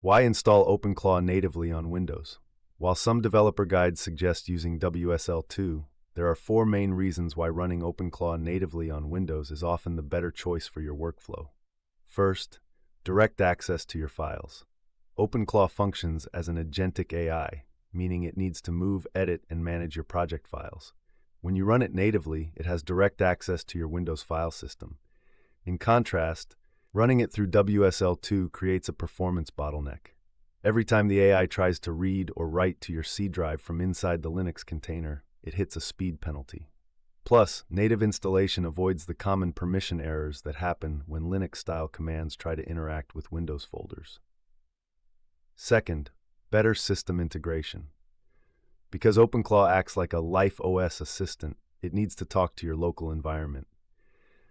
Why install OpenClaw natively on Windows? While some developer guides suggest using WSL2, there are four main reasons why running OpenClaw natively on Windows is often the better choice for your workflow. First, direct access to your files. OpenClaw functions as an agentic AI, meaning it needs to move, edit, and manage your project files. When you run it natively, it has direct access to your Windows file system. In contrast, running it through WSL2 creates a performance bottleneck. Every time the AI tries to read or write to your C drive from inside the Linux container, it hits a speed penalty. Plus, native installation avoids the common permission errors that happen when Linux-style commands try to interact with Windows folders. Second, better system integration. Because OpenClaw acts like a Life OS assistant, it needs to talk to your local environment.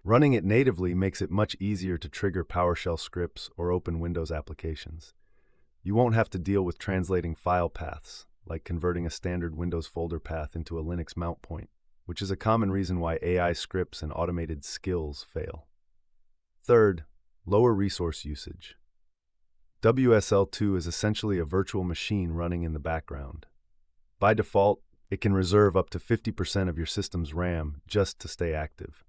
Running it natively makes it much easier to trigger PowerShell scripts or open Windows applications. You won't have to deal with translating file paths, like converting a standard Windows folder path into a Linux mount point, which is a common reason why AI scripts and automated skills fail. Third, lower resource usage. WSL2 is essentially a virtual machine running in the background. By default, it can reserve up to 50% of your system's RAM just to stay active.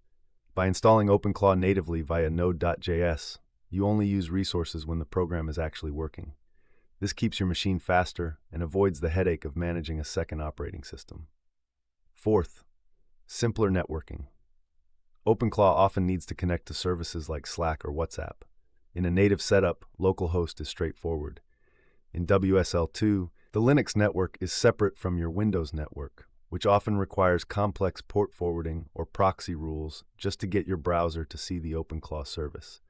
By installing OpenClaw natively via node.js, you only use resources when the program is actually working. This keeps your machine faster and avoids the headache of managing a second operating system. Fourth, simpler networking. OpenClaw often needs to connect to services like Slack or WhatsApp. In a native setup, localhost is straightforward. In WSL2, the Linux network is separate from your Windows network, which often requires complex port forwarding or proxy rules just to get your browser to see the OpenClaw service.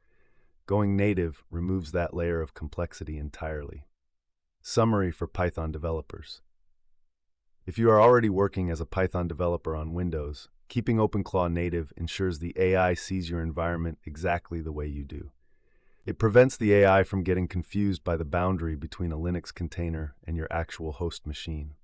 Going native removes that layer of complexity entirely. Summary for Python developers. If you are already working as a Python developer on Windows, keeping OpenClaw native ensures the AI sees your environment exactly the way you do. It prevents the AI from getting confused by the boundary between a Linux container and your actual host machine.